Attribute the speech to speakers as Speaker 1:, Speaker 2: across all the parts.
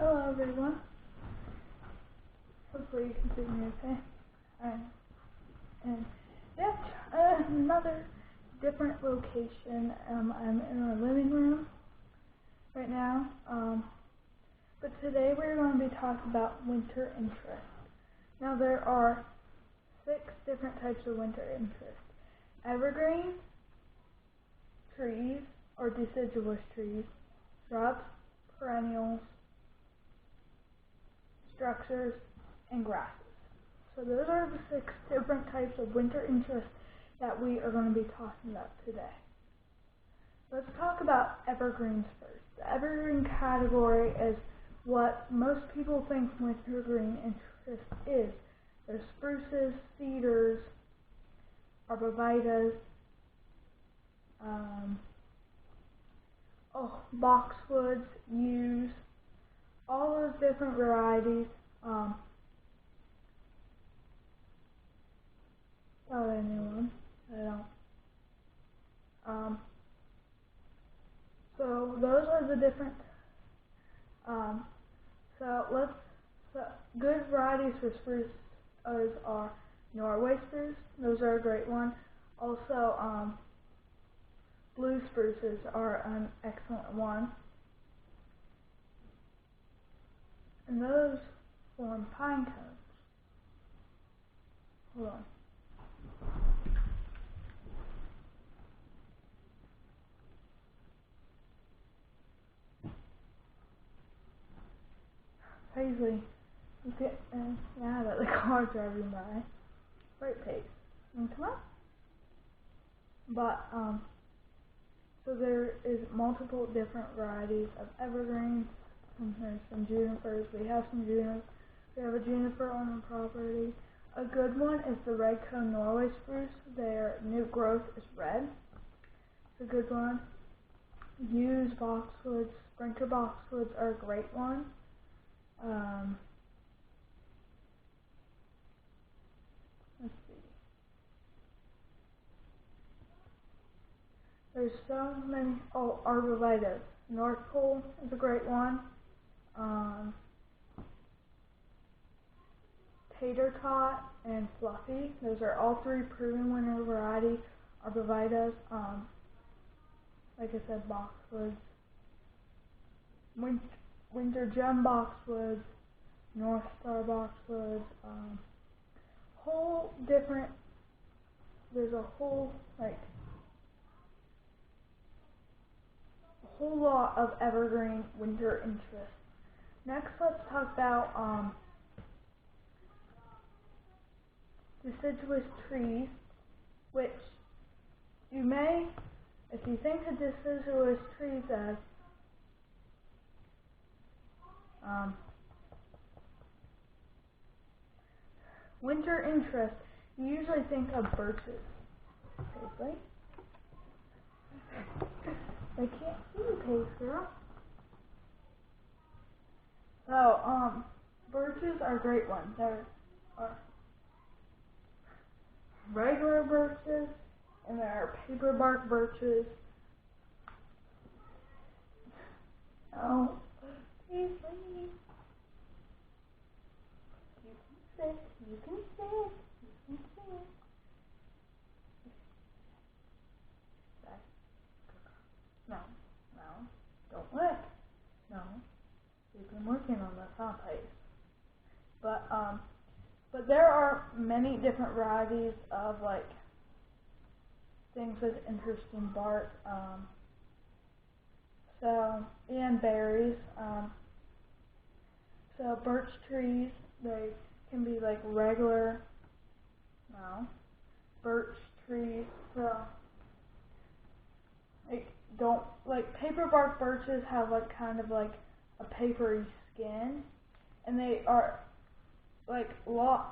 Speaker 1: Hello everyone. Hopefully you can see me okay. And yeah, another different location. I'm in our living room right now. But today we're going to be talking about winter interest. Now there are 6 different types of winter interest. Evergreen trees or deciduous trees, shrubs, perennials, structures, and grasses. So those are the 6 different types of winter interest that we are going to be talking about today. Let's talk about evergreens first. The evergreen category is what most people think wintergreen interest is. There's spruces, cedars, arborvitaes, boxwoods, yews, all those different varieties. Not anyone. I don't. So those are the different. So good varieties for spruce are Norway spruce. Those are a great one. Also, blue spruces are an excellent one. And those form pine cones. Hold on. Paisley, now that the car driving by, great pace. Come on. But so there is multiple different varieties of evergreens. And there's some junipers. We have a juniper on the property. A good one is the red cone Norway spruce. Their new growth is red. It's a good one. Yews, boxwoods, sprinter boxwoods are a great one. Let's see. There's so many. Oh, arborvitaes. North Pole is a great one. Tater tot and fluffy. Those are all 3 proven winter variety arborvitaes. Like I said, boxwoods. Winter gem boxwoods, North Star boxwoods, there's a whole lot of evergreen winter interest. Next, let's talk about deciduous trees, which you may, if you think of deciduous trees as winter interest, you usually think of birches. Paisley? I can't see you, Paige girl. So, birches are a great one. There are regular birches, and there are paper bark birches. Oh, Paisley. You can sit. No, don't lick. No, we've been working on this, huh, Paige? But there are many different varieties of things with interesting bark. And berries. So birch trees, they can be regular, birch trees. So paper bark birches have kind of a papery skin, and they are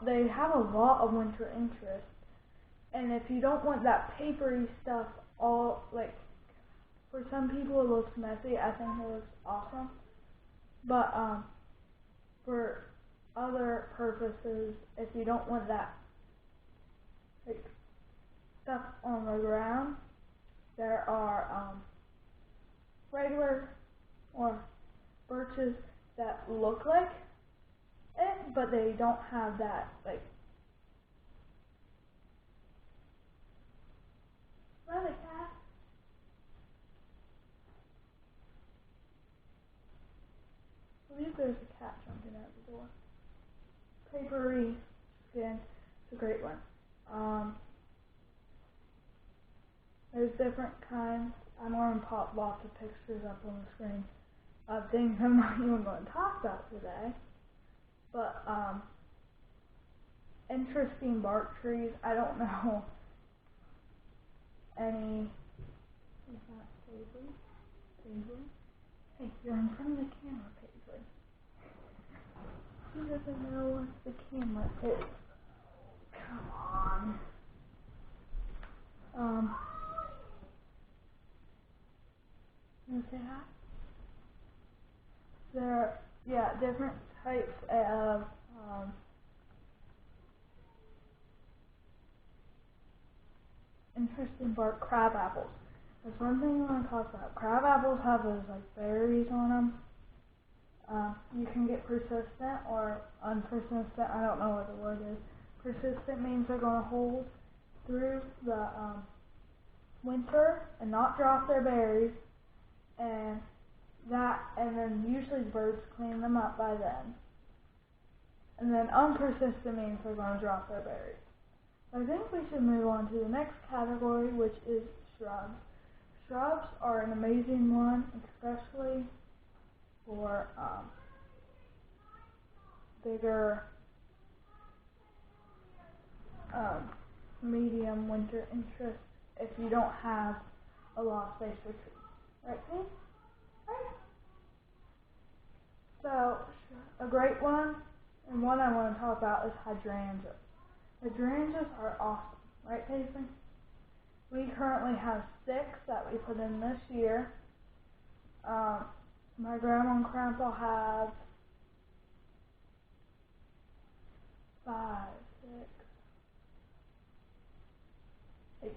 Speaker 1: they have a lot of winter interest. And if you don't want that papery stuff, for some people it looks messy. I think it looks awesome. But for other purposes, if you don't want that stuff on the ground, there are regular or birches that look like it, but they don't have that, like, is that a cat? I believe there's a cat jumping out the door. Papery skin, it's a great one. There's different kinds. I'm going to pop lots of pictures up on the screen of things I'm not even going to talk about today. But, interesting bark trees. I don't know any. Is that Paisley? Paisley? Hey, you're in front of the camera, Paisley. She doesn't know what the camera is. Come on. You say hi? There are, different types of interesting bark crab apples. That's one thing I want to talk about. Crab apples have those like berries on them. You can get persistent or unpersistent. I don't know what the word is. Persistent means they're going to hold through the winter and not drop their berries, and then usually birds clean them up by then. And then unpersistent means they're going to drop their berries. I think we should move on to the next category, which is shrubs. Shrubs are an amazing one, especially for bigger, medium winter interest if you don't have a lot of space for trees. Right, Pete? Right? So, a great one, and one I want to talk about is hydrangeas. Hydrangeas are awesome, right, Paisley? We currently have 6 that we put in this year. My grandma and grandpa have 5, 6, 8,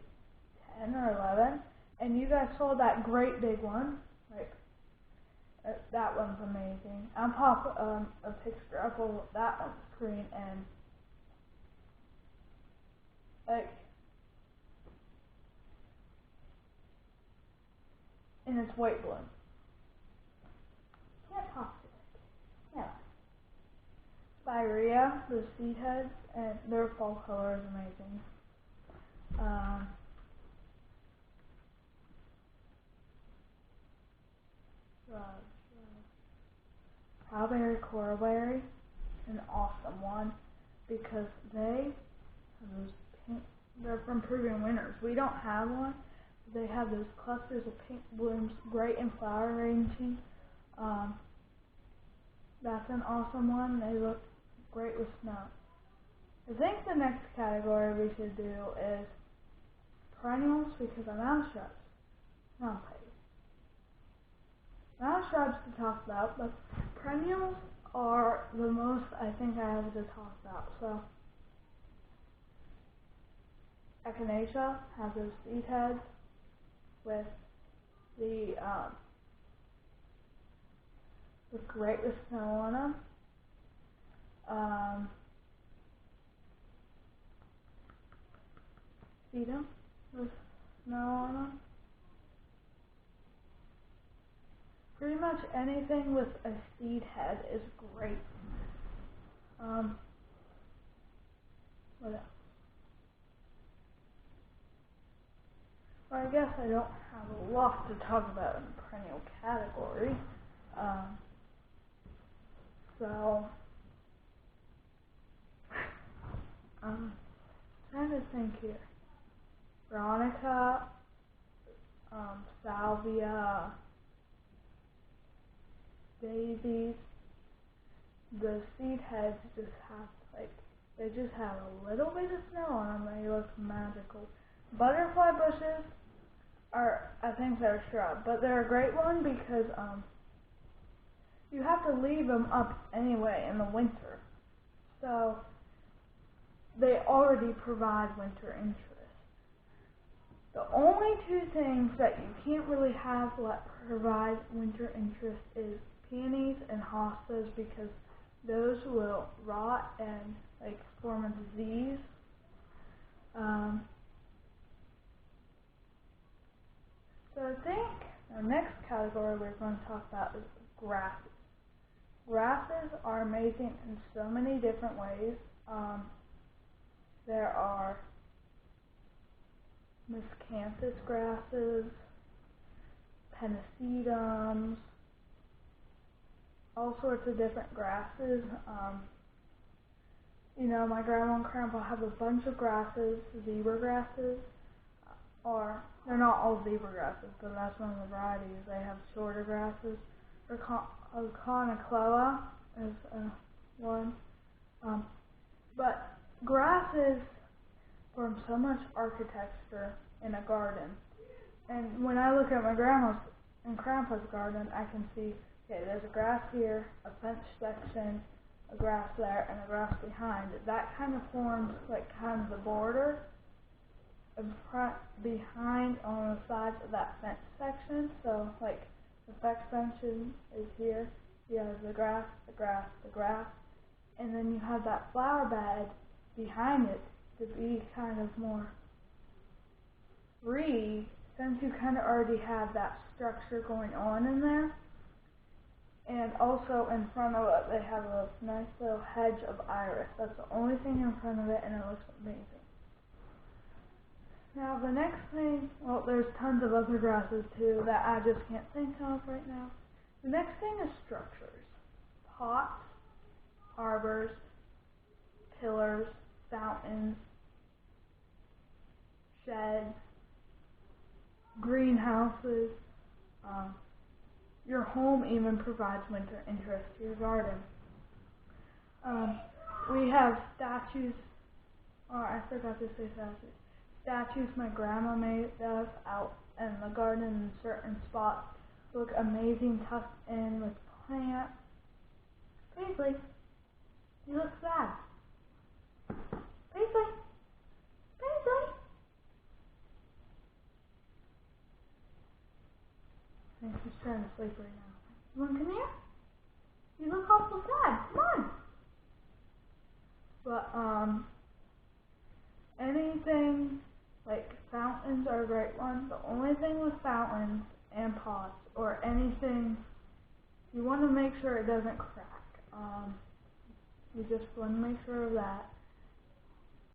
Speaker 1: 10 or 11. And you guys saw that great big one. Like, that one's amazing. I'll pop a picture up of that on the screen, and like, and it's white bloom. Can't pop it. Yeah. Spirea, the seed heads, and their fall color is amazing. Cowberry, coralberry, an awesome one because they have those pink. They're from Peruvian winters. We don't have one. They have those clusters of pink blooms, great in flower arranging. That's an awesome one. They look great with snow. I think the next category we should do is perennials because I'm out of shrubs. Not Not shrubs to talk about, but perennials are the most I think I have to talk about. So, echinacea has those seed heads with the look great with snow on them. See them with snow on them. Pretty much anything with a seed head is great. What else? Well, I guess I don't have a lot to talk about in the perennial category. So, trying to think here. Veronica, salvia, daisies. The seed heads just have they just have a little bit of snow on them. They look magical. Butterfly bushes I think they're a shrub, but they're a great one because you have to leave them up anyway in the winter. So they already provide winter interest. The only 2 things that you can't really have that provide winter interest is peonies and hostas because those will rot and like form a disease. So I think the next category we're going to talk about is grasses. Grasses are amazing in so many different ways. There are miscanthus grasses, pennisedums, all sorts of different grasses. My grandma and grandpa have a bunch of grasses, zebra grasses, or they're not all zebra grasses, but that's one of the varieties. They have shorter grasses. Conocloa is one. But grasses form so much architecture in a garden. And when I look at my grandma's and grandpa's garden, I can see, okay, there's a grass here, a fence section, a grass there, and a grass behind. That kind of forms like kind of the border in front, behind, on the sides of that fence section. So like the fence section is here. You have the grass, the grass, the grass, and then you have that flower bed behind it to be kind of more free, since you kind of already have that structure going on in there. And also in front of it, they have a nice little hedge of iris. That's the only thing in front of it, and it looks amazing. Now the next thing, well, there's tons of other grasses too that I just can't think of right now. The next thing is structures. Pots, arbors, pillars, fountains, sheds, greenhouses. Your home even provides winter interest to your garden. We have statues, I forgot to say statues. Statues my grandma made us out in the garden in certain spots look amazing, tucked in with plants. Paisley, you look sad. Paisley, Paisley. I think she's trying to sleep right now. You want to come here? You look awful sad. Come on. But anything like fountains are a great one. The only thing with fountains and pots or anything, you want to make sure it doesn't crack. You just want to make sure of that.